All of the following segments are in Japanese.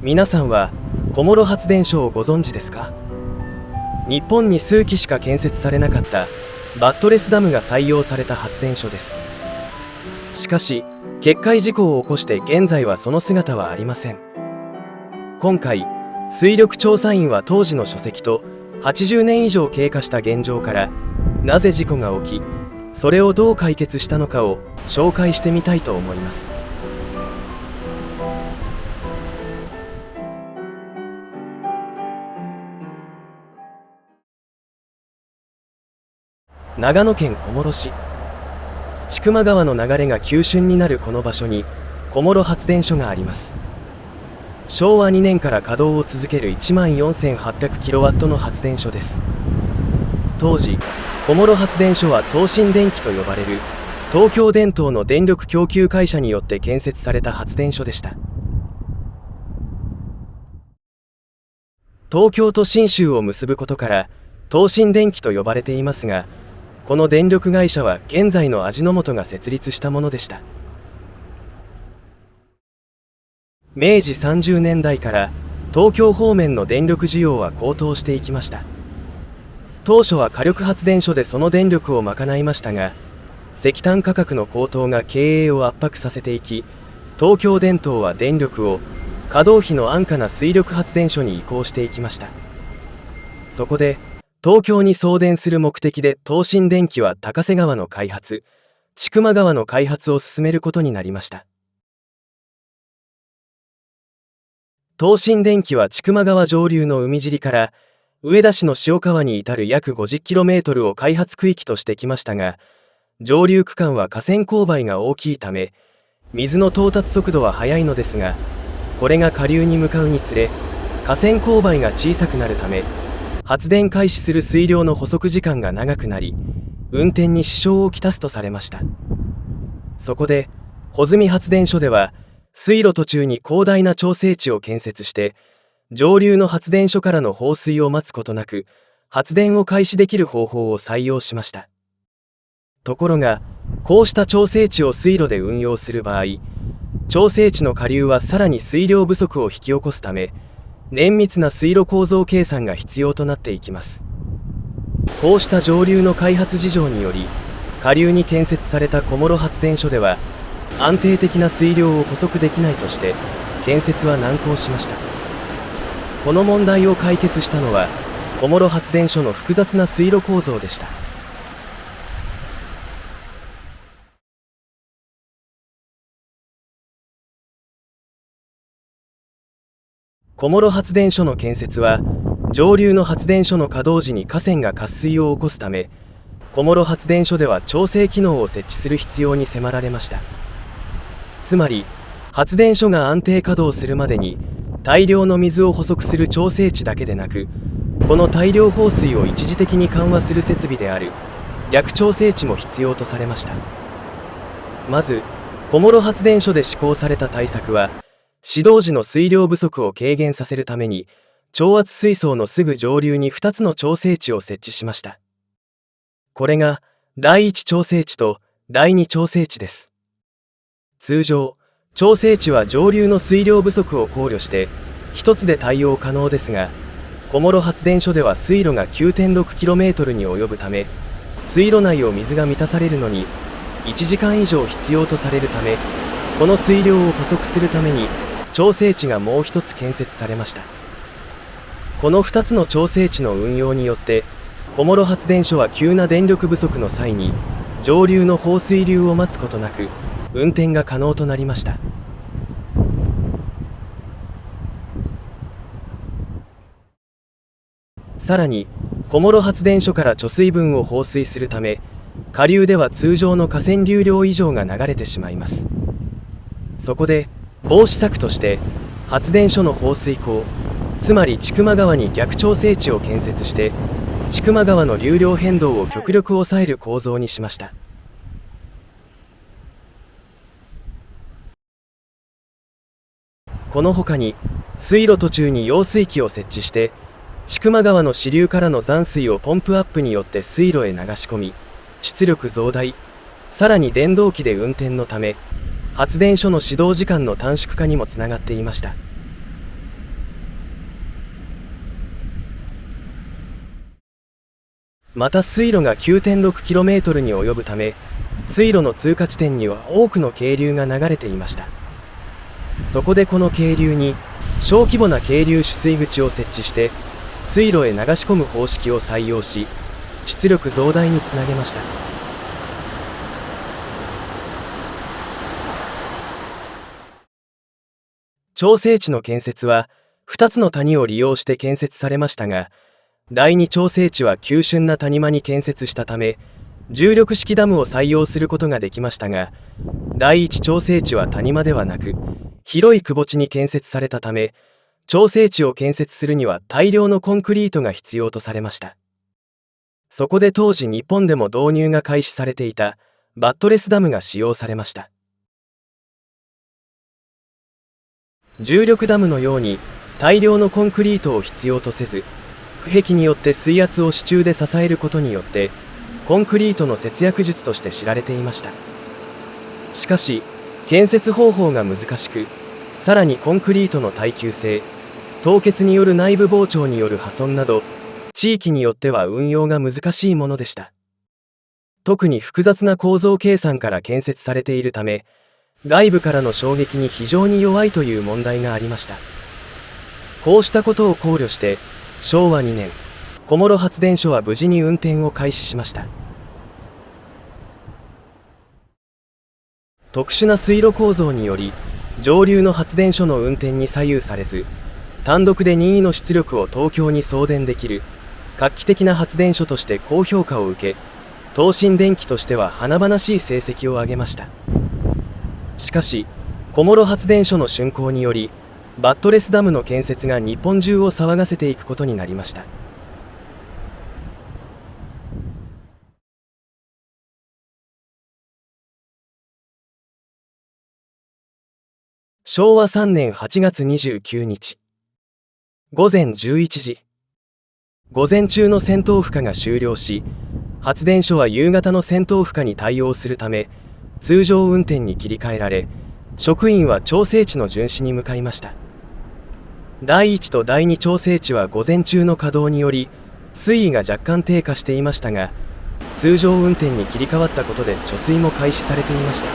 皆さんは小諸発電所をご存知ですか？日本に数基しか建設されなかったバットレスダムが採用された発電所です。しかし決壊事故を起こして現在はその姿はありません。今回水力調査員は当時の書籍と80年以上経過した現状からなぜ事故が起き、それをどう解決したのかを紹介してみたいと思います。長野県小諸市、千曲川の流れが急峻になるこの場所に小諸発電所があります。昭和2年から稼働を続ける 14,800kW の発電所です。当時小諸発電所は東進電機と呼ばれる東京電灯の電力供給会社によって建設された発電所でした。東京と信州を結ぶことから東進電機と呼ばれていますが、この電力会社は現在の味の素が設立したものでした。明治30年代から東京方面の電力需要は高騰していきました。当初は火力発電所でその電力を賄いましたが、石炭価格の高騰が経営を圧迫させていき、東京電灯は電力を稼働費の安価な水力発電所に移行していきました。そこで東京に送電する目的で東進電機は高瀬川の開発、千曲川の開発を進めることになりました。東進電機は千曲川上流の海尻から上田市の塩川に至る約 50km を開発区域としてきましたが、上流区間は河川勾配が大きいため水の到達速度は速いのですが、これが下流に向かうにつれ河川勾配が小さくなるため発電開始する水量の補足時間が長くなり、運転に支障をきたすとされました。そこで穂積発電所では水路途中に広大な調整池を建設して、上流の発電所からの放水を待つことなく発電を開始できる方法を採用しました。ところがこうした調整池を水路で運用する場合、調整池の下流はさらに水量不足を引き起こすため、綿密な水路構造計算が必要となっていきます。こうした上流の開発事情により、下流に建設された小諸発電所では安定的な水量を補足できないとして建設は難航しました。この問題を解決したのは小諸発電所の複雑な水路構造でした。小諸発電所の建設は上流の発電所の稼働時に河川が渇水を起こすため、小諸発電所では調整機能を設置する必要に迫られました。つまり発電所が安定稼働するまでに大量の水を補足する調整池だけでなく、この大量放水を一時的に緩和する設備である逆調整池も必要とされました。まず小諸発電所で施行された対策は、始動時の水量不足を軽減させるために調圧水槽のすぐ上流に2つの調整池を設置しました。これが第1調整池と第2調整池です。通常調整池は上流の水量不足を考慮して1つで対応可能ですが、小諸発電所では水路が 9.6km に及ぶため、水路内を水が満たされるのに1時間以上必要とされるため、この水量を補足するために調整池がもう一つ建設されました。この2つの調整池の運用によって小諸発電所は急な電力不足の際に上流の放水流を待つことなく運転が可能となりました。さらに小諸発電所から貯水分を放水するため、下流では通常の河川流量以上が流れてしまいます。そこで防止策として発電所の放水口、つまり千曲川に逆調整池を建設して千曲川の流量変動を極力抑える構造にしました。この他に水路途中に揚水器を設置して千曲川の支流からの残水をポンプアップによって水路へ流し込み、出力増大、さらに電動機で運転のため発電所の始動時間の短縮化にもつながっていました。また水路が 9.6km に及ぶため、水路の通過地点には多くの渓流が流れていました。そこでこの渓流に小規模な渓流取水口を設置して水路へ流し込む方式を採用し、出力増大につなげました。調整池の建設は2つの谷を利用して建設されましたが、第2調整池は急峻な谷間に建設したため重力式ダムを採用することができましたが、第1調整池は谷間ではなく広い窪地に建設されたため、調整池を建設するには大量のコンクリートが必要とされました。そこで当時日本でも導入が開始されていたバットレスダムが使用されました。重力ダムのように大量のコンクリートを必要とせず、腐壁によって水圧を支柱で支えることによってコンクリートの節約術として知られていました。しかし建設方法が難しく、さらにコンクリートの耐久性、凍結による内部膨張による破損など、地域によっては運用が難しいものでした。特に複雑な構造計算から建設されているため、外部からの衝撃に非常に弱いという問題がありました。こうしたことを考慮して昭和2年、小諸発電所は無事に運転を開始しました。特殊な水路構造により上流の発電所の運転に左右されず、単独で任意の出力を東京に送電できる画期的な発電所として高評価を受け、東進電機としては華々しい成績を上げました。しかし小諸発電所の竣工によりバットレスダムの建設が日本中を騒がせていくことになりました。昭和3年8月29日午前11時、午前中の戦闘負荷が終了し、発電所は夕方の戦闘負荷に対応するため通常運転に切り替えられ、職員は調整池の巡視に向かいました。第1と第2調整池は午前中の稼働により水位が若干低下していましたが、通常運転に切り替わったことで貯水も開始されていました。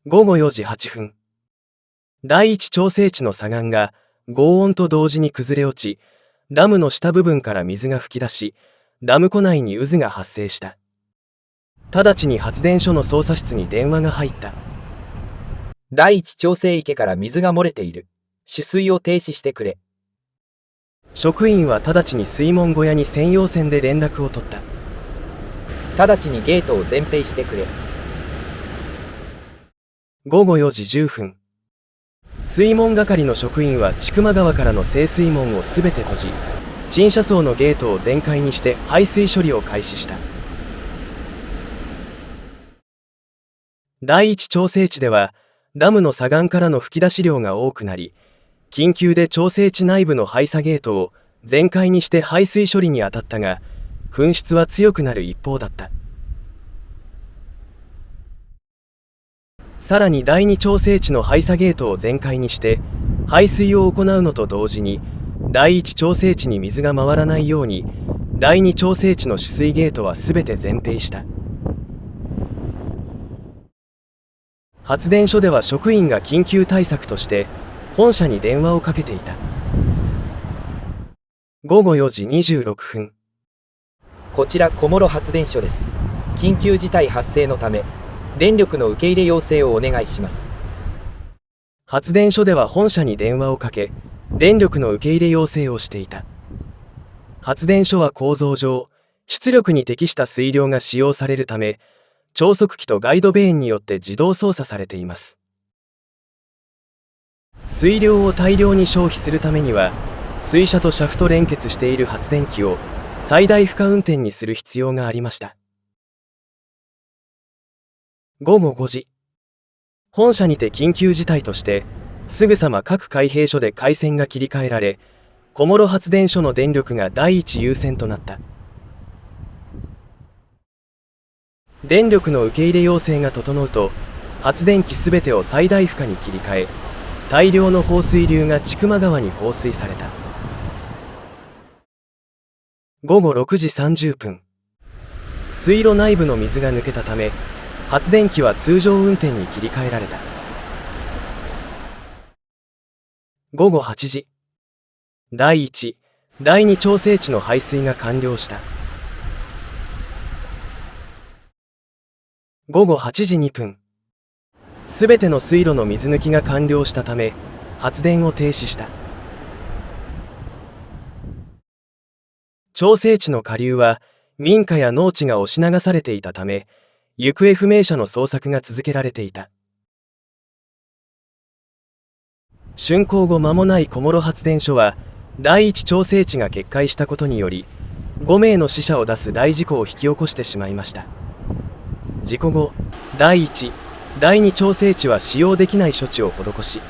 午後4時8分、第1調整池の左岸が轟音と同時に崩れ落ち、ダムの下部分から水が噴き出し、ダム湖内に渦が発生した。直ちに発電所の操作室に電話が入った。第一調整池から水が漏れている。取水を停止してくれ。職員は直ちに水門小屋に専用線で連絡を取った。直ちにゲートを全閉してくれ。午後4時10分、水門係の職員は千曲川からの清水門をすべて閉じ、陳車槽のゲートを全開にして排水処理を開始した。第一調整池ではダムの左岸からの吹き出し量が多くなり、緊急で調整池内部の排鎖ゲートを全開にして排水処理に当たったが、噴出は強くなる一方だった。さらに第2調整池の排鎖ゲートを全開にして排水を行うのと同時に、第1調整池に水が回らないように第2調整池の取水ゲートはすべて全閉した。発電所では職員が緊急対策として本社に電話をかけていた。午後4時26分、こちら小諸発電所です。緊急事態発生のため電力の受け入れ要請をお願いします。発電所では本社に電話をかけ、電力の受け入れ要請をしていた。発電所は構造上、出力に適した水量が使用されるため、超速機とガイドベーンによって自動操作されています。水量を大量に消費するためには、水車とシャフト連結している発電機を最大負荷運転にする必要がありました。午後5時、本社にて緊急事態としてすぐさま各開閉所で回線が切り替えられ、小諸発電所の電力が第一優先となった。電力の受け入れ要請が整うと、発電機すべてを最大負荷に切り替え、大量の放水流が千曲川に放水された。午後6時30分、水路内部の水が抜けたため、発電機は通常運転に切り替えられた。午後8時、第1、第2調整池の排水が完了した。午後8時2分、すべての水路の水抜きが完了したため、発電を停止した。調整池の下流は民家や農地が押し流されていたため、行方不明者の捜索が続けられていた。竣工後間もない小諸発電所は、第一調整池が決壊したことにより、5名の死者を出す大事故を引き起こしてしまいました。事故後、第1、第2調整池は使用できない処置を施し、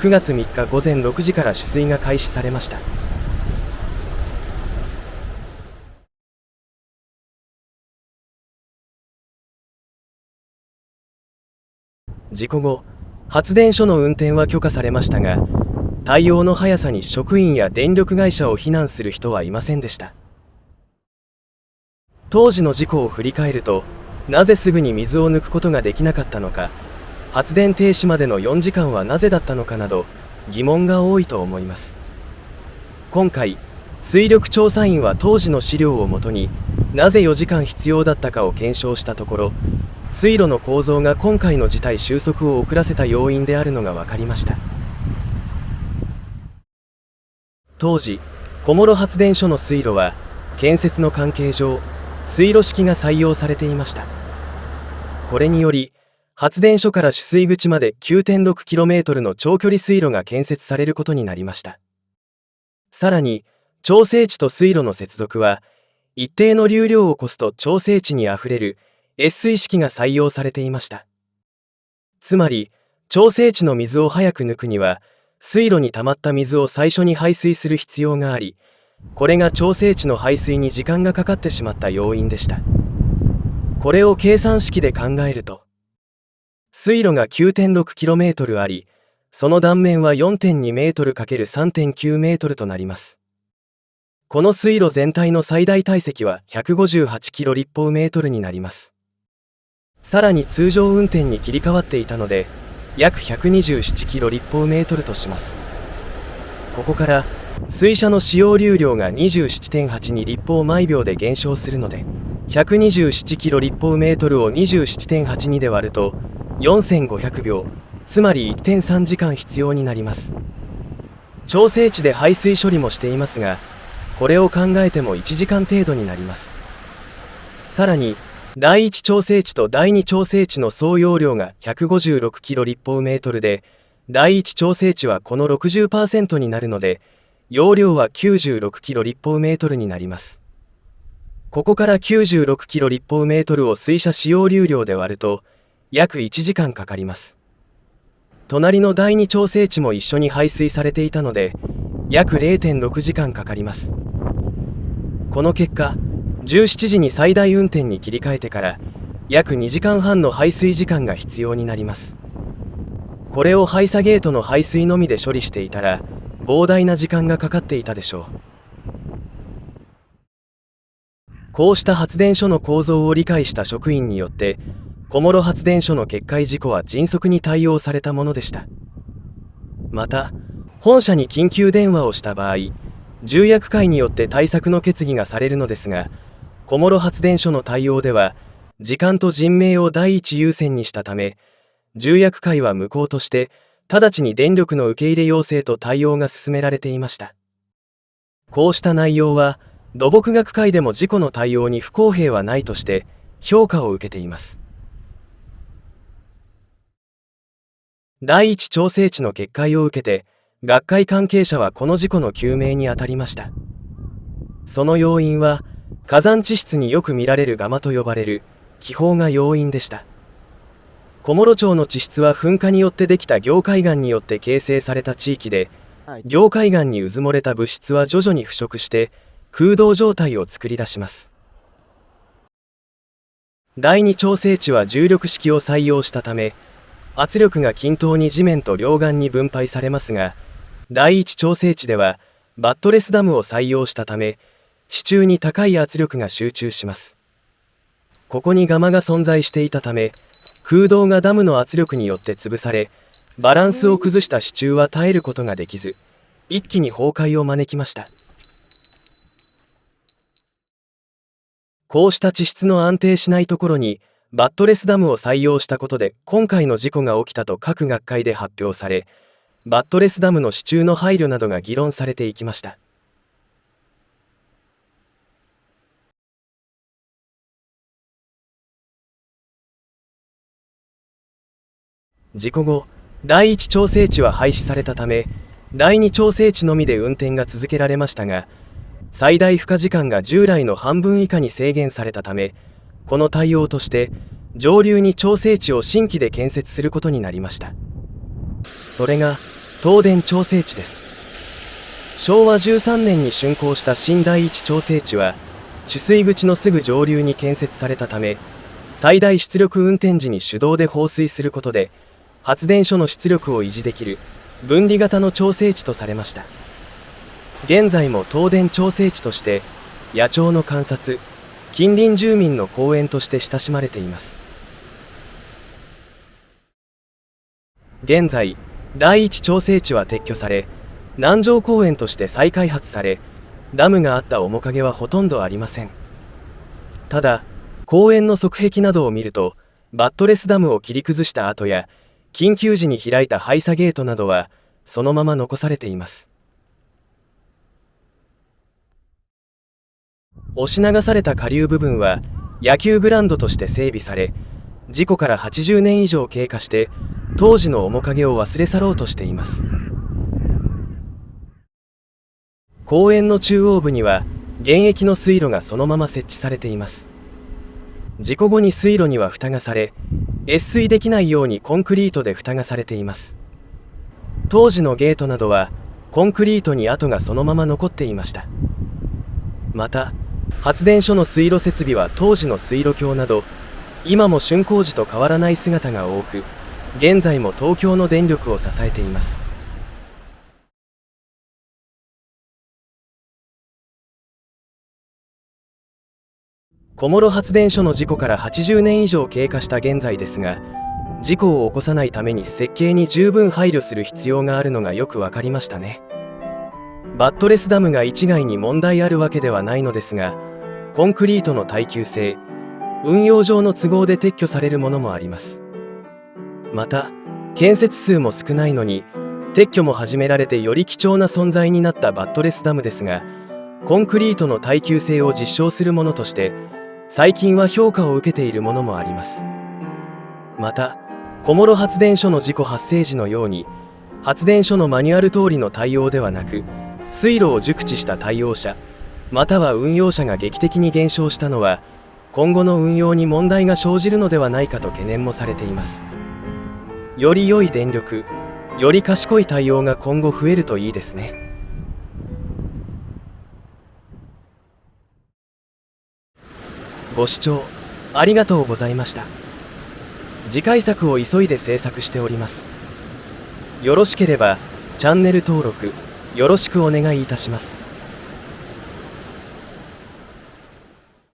9月3日午前6時から取水が開始されました。事故後、発電所の運転は許可されましたが、対応の速さに職員や電力会社を非難する人はいませんでした。当時の事故を振り返ると、なぜすぐに水を抜くことができなかったのか、発電停止までの4時間はなぜだったのかなど、疑問が多いと思います。今回、水力調査員は当時の資料をもとに、なぜ4時間必要だったかを検証したところ、水路の構造が今回の事態収束を遅らせた要因であるのが分かりました。当時、小諸発電所の水路は建設の関係上、水路式が採用されていました。これにより、発電所から取水口まで 9.6km の長距離水路が建設されることになりました。さらに、調整池と水路の接続は、一定の流量を超すと調整池にあふれる越水式が採用されていました。つまり、調整池の水を早く抜くには、水路に溜まった水を最初に排水する必要があり、これが調整池の排水に時間がかかってしまった要因でした。これを計算式で考えると、水路が 9.6km あり、その断面は 4.2m×3.9m となります。この水路全体の最大体積は 158km 立方メートルになります。さらに通常運転に切り替わっていたので、約 127km 立方メートルとします。ここから水車の使用流量が 27.82 立方毎秒で減少するので、127km 立方メートルを 27.82 で割ると4500秒、つまり 1.3 時間必要になります。調整池で排水処理もしていますが、これを考えても1時間程度になります。さらに、第1調整池と第2調整池の総容量が 156km 立方メートルで、第1調整池はこの 60% になるので、容量は 96km 立方メートルになります。ここから 96km 立方メートルを水車使用流量で割ると、約1時間かかります。隣の第2調整池も一緒に排水されていたので、約 0.6 時間かかります。この結果、17時に最大運転に切り替えてから約2時間半の排水時間が必要になります。これを排鎖ゲートの排水のみで処理していたら膨大な時間がかかっていたでしょう。こうした発電所の構造を理解した職員によって小諸発電所の決壊事故は迅速に対応されたものでした。また、本社に緊急電話をした場合、重役会によって対策の決議がされるのですが、小諸発電所の対応では時間と人命を第一優先にしたため、重役会は無効として直ちに電力の受け入れ要請と対応が進められていました。こうした内容は土木学会でも事故の対応に不公平はないとして評価を受けています。第一調整池の決壊を受けて、学会関係者はこの事故の究明に当たりました。その要因は、火山地質によく見られるガマと呼ばれる気泡が要因でした。小諸町の地質は噴火によってできた凝灰岩によって形成された地域で、凝灰岩にうずもれた物質は徐々に腐食して空洞状態を作り出します。第二調整池は重力式を採用したため、圧力が均等に地面と両岸に分配されますが、第一調整池ではバットレスダムを採用したため、支柱に高い圧力が集中します。ここにガマが存在していたため、空洞がダムの圧力によって潰され、バランスを崩した支柱は耐えることができず、一気に崩壊を招きました。こうした地質の安定しないところにバットレスダムを採用したことで今回の事故が起きたと各学会で発表され、バットレスダムの支柱の配慮などが議論されていきました。事故後、第1調整池は廃止されたため、第2調整池のみで運転が続けられましたが、最大負荷時間が従来の半分以下に制限されたため、この対応として上流に調整池を新規で建設することになりました。それが東電調整池です。昭和13年に竣工した新第1調整池は取水口のすぐ上流に建設されたため、最大出力運転時に手動で放水することで発電所の出力を維持できる分離型の調整池とされました。現在も東電調整池として野鳥の観察、近隣住民の公園として親しまれています。現在第1調整池は撤去され、南城公園として再開発され、ダムがあった面影はほとんどありません。ただ公園の側壁などを見ると、バットレスダムを切り崩した跡や緊急時に開いた排鎖ゲートなどはそのまま残されています。押し流された下流部分は野球グラウンドとして整備され、事故から80年以上経過して当時の面影を忘れ去ろうとしています。公園の中央部には現役の水路がそのまま設置されています。事故後に水路には蓋がされ、越水できないようにコンクリートで蓋がされています。当時のゲートなどはコンクリートに跡がそのまま残っていました。また発電所の水路設備は当時の水路橋など今も竣工時と変わらない姿が多く、現在も東京の電力を支えています。小諸発電所の事故から80年以上経過した現在ですが、事故を起こさないために設計に十分配慮する必要があるのがよく分かりましたね。バットレスダムが一概に問題あるわけではないのですが、コンクリートの耐久性、運用上の都合で撤去されるものもあります。また建設数も少ないのに撤去も始められてより貴重な存在になったバットレスダムですが、コンクリートの耐久性を実証するものとして最近は評価を受けているものもあります。また小諸発電所の事故発生時のように発電所のマニュアル通りの対応ではなく、水路を熟知した対応者または運用者が劇的に減少したのは、今後の運用に問題が生じるのではないかと懸念もされています。より良い電力、より賢い対応が今後増えるといいですね。ご視聴ありがとうございました。次回作を急いで制作しております。よろしければチャンネル登録よろしくお願いいたします。